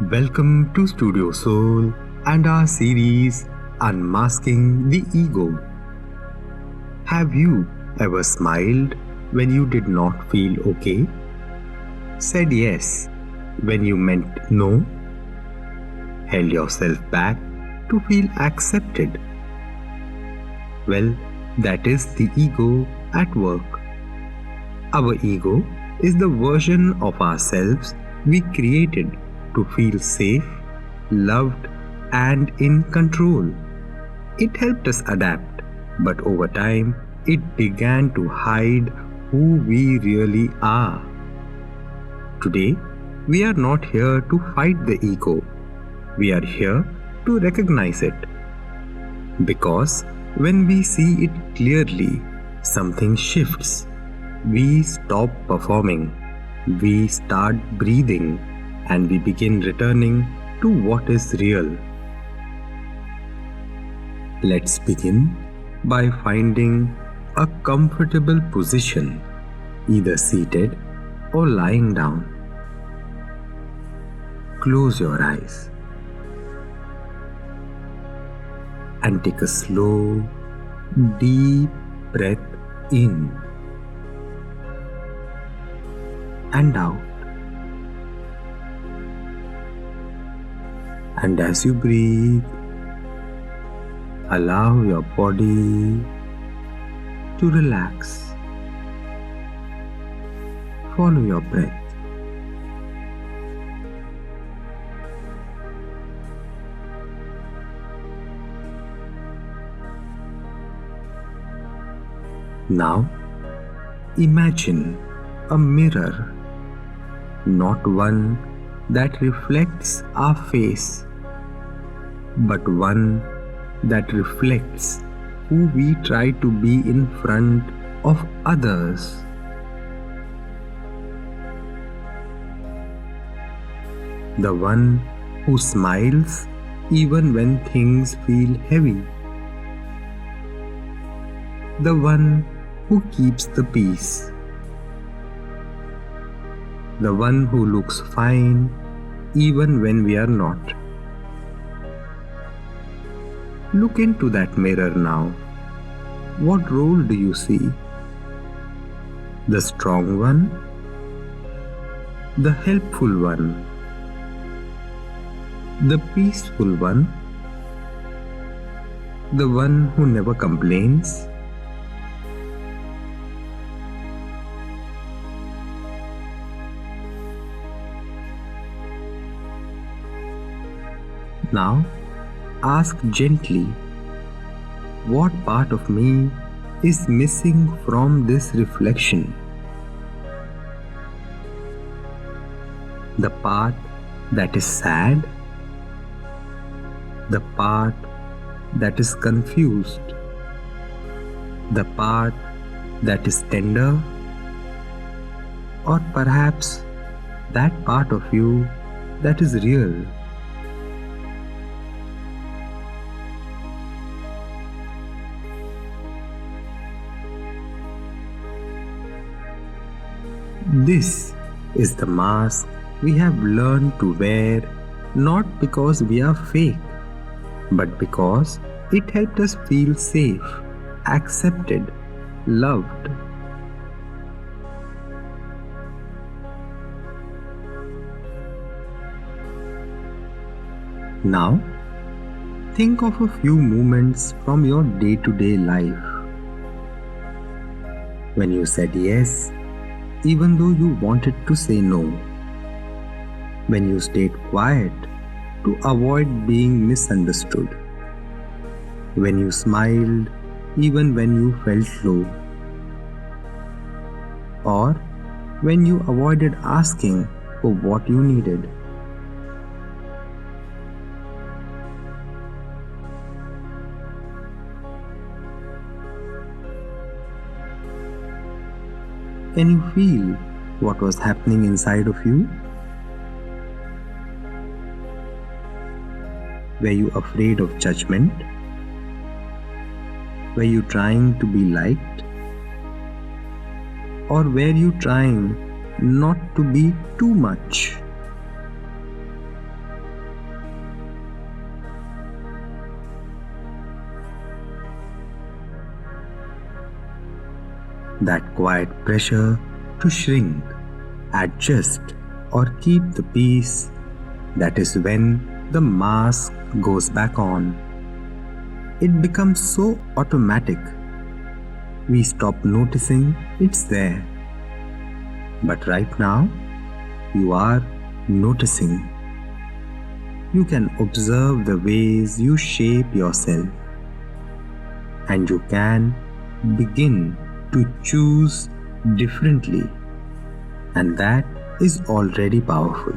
Welcome to Studio Soul and our series Unmasking the Ego. Have you ever smiled when you did not feel okay? Said yes when you meant no? Held yourself back to feel accepted? Well, that is the ego at work. Our ego is the version of ourselves we created to feel safe, loved, and in control. It helped us adapt, but over time, it began to hide who we really are. Today, we are not here to fight the ego. We are here to recognize it. Because when we see it clearly, something shifts. We stop performing. We start breathing. And we begin returning to what is real. Let's begin by finding a comfortable position, either seated or lying down. Close your eyes and take a slow, deep breath in and out. And as you breathe, allow your body to relax. Follow your breath. Now, imagine a mirror, not one that reflects our face, but one that reflects who we try to be in front of others. The one who smiles even when things feel heavy. The one who keeps the peace. The one who looks fine even when we are not. Look into that mirror now. What role do you see? The strong one? The helpful one? The peaceful one? The one who never complains? Now, ask gently, what part of me is missing from this reflection? The part that is sad? The part that is confused? The part that is tender? Or perhaps that part of you that is real? This is the mask we have learned to wear, not because we are fake, but because it helped us feel safe, accepted, loved. Now, think of a few moments from your day-to-day life when you said yes even though you wanted to say no, when you stayed quiet to avoid being misunderstood, when you smiled even when you felt low, or when you avoided asking for what you needed. Can you feel what was happening inside of you? Were you afraid of judgment? Were you trying to be liked? Or were you trying not to be too much? that quiet pressure to shrink, adjust, or keep the peace, that is when the mask goes back on. It becomes so automatic, we stop noticing it's there. But right now, you are noticing. You can observe the ways you shape yourself, and you can begin to choose differently, and that is already powerful.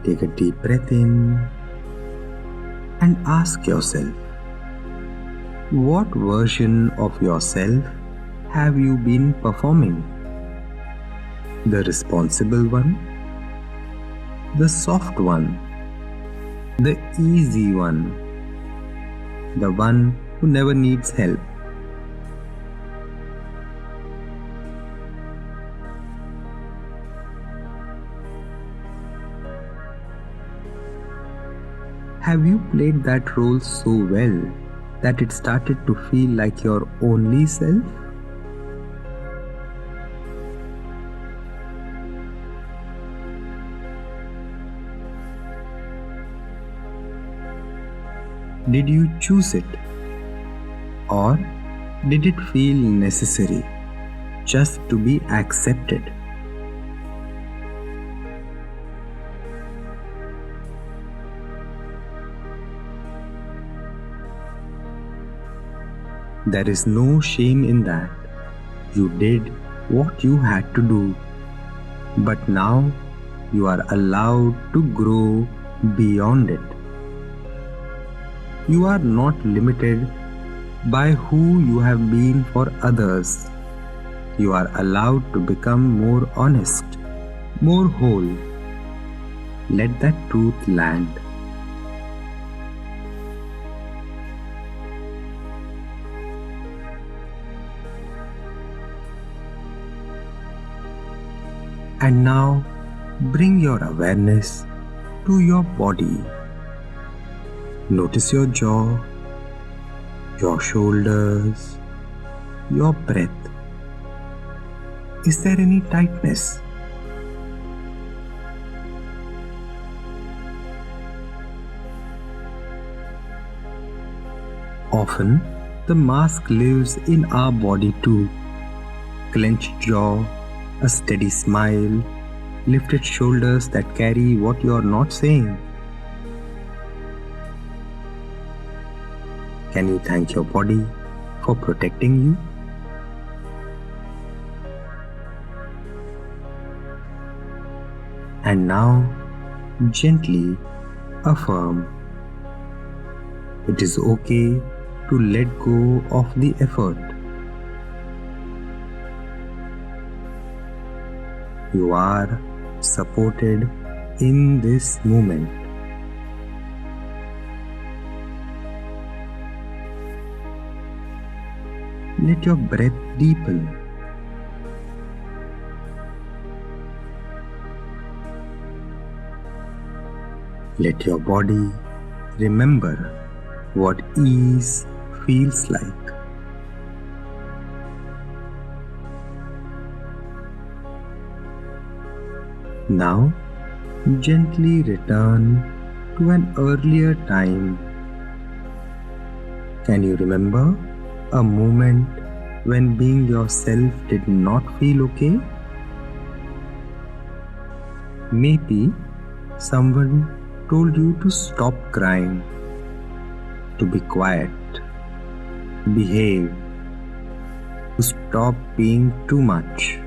Take a deep breath in and ask yourself, what version of yourself have you been performing? The responsible one? The soft one? The easy one? The one who never needs help? Have you played that role so well that it started to feel like your only self? Did you choose it? Or did it feel necessary just to be accepted? There is no shame in that. You did what you had to do, but now you are allowed to grow beyond it. You are not limited by who you have been for others. You are allowed to become more honest, more whole. Let that truth land. And now bring your awareness to your body. Notice your jaw, your shoulders, your breath. Is there any tightness? Often, the mask lives in our body too. Clenched jaw, a steady smile, lifted shoulders that carry what you are not saying. Can you thank your body for protecting you? And now, gently affirm. It is okay to let go of the effort. You are supported in this moment. Let your breath deepen. Let your body remember what ease feels like. Now, gently return to an earlier time. Can you remember a moment when being yourself did not feel okay? Maybe someone told you to stop crying, to be quiet, behave, to stop being too much.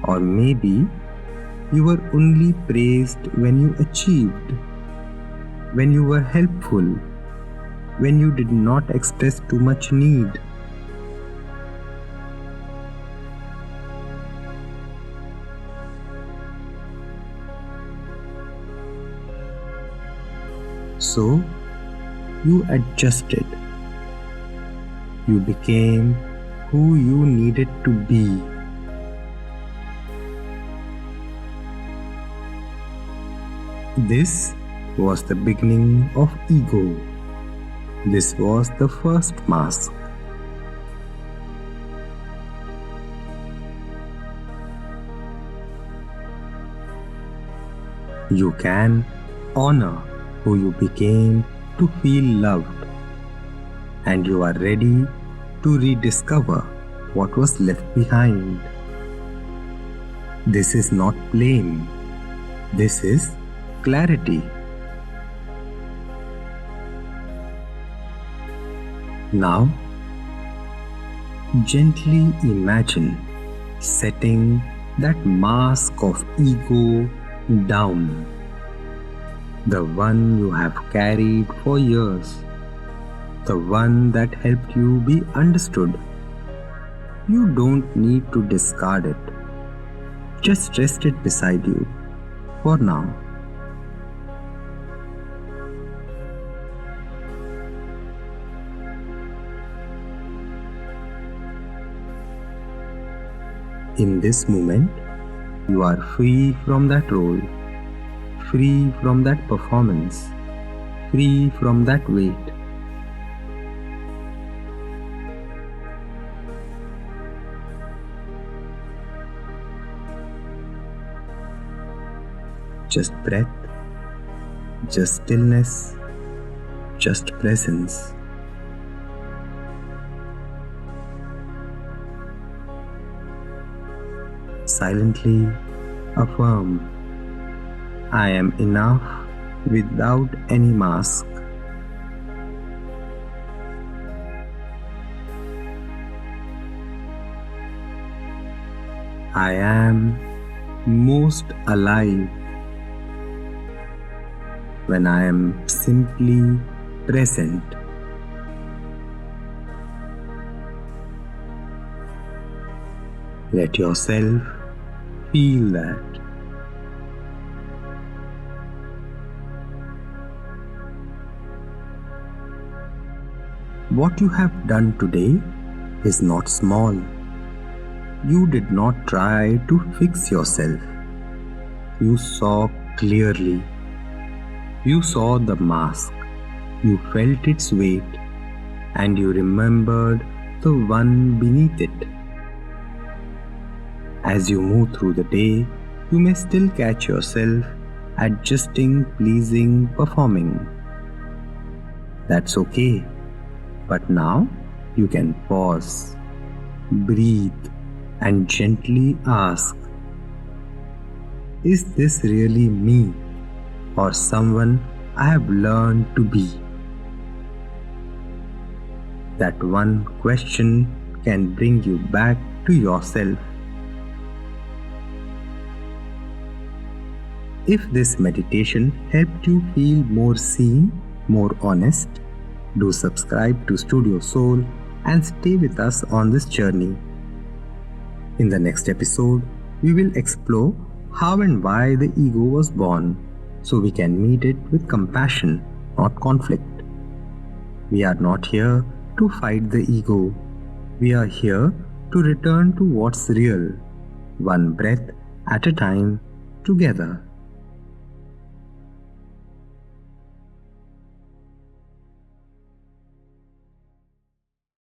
Or maybe you were only praised when you achieved, when you were helpful, when you did not express too much need. So you adjusted. You became who you needed to be. This was the beginning of ego. This was the first mask. You can honor who you became to feel loved, and you are ready to rediscover what was left behind. This is not blame. This is clarity. Now, gently imagine setting that mask of ego down, the one you have carried for years, the one that helped you be understood. You don't need to discard it. Just rest it beside you for now. In this moment, you are free from that role, free from that performance, free from that weight. Just breath, just stillness, just presence. Silently affirm, I am enough without any mask. I am most alive when I am simply present. Let yourself feel that. What you have done today is not small. You did not try to fix yourself. You saw clearly. You saw the mask. You felt its weight, and you remembered the one beneath it. As you move through the day, you may still catch yourself adjusting, pleasing, performing. That's okay. But now you can pause, breathe, and gently ask, is this really me or someone I have learned to be? That one question can bring you back to yourself. If this meditation helped you feel more seen, more honest, do subscribe to Studio Soul and stay with us on this journey. In the next episode, we will explore how and why the ego was born, so we can meet it with compassion, not conflict. We are not here to fight the ego. We are here to return to what's real, one breath at a time, together.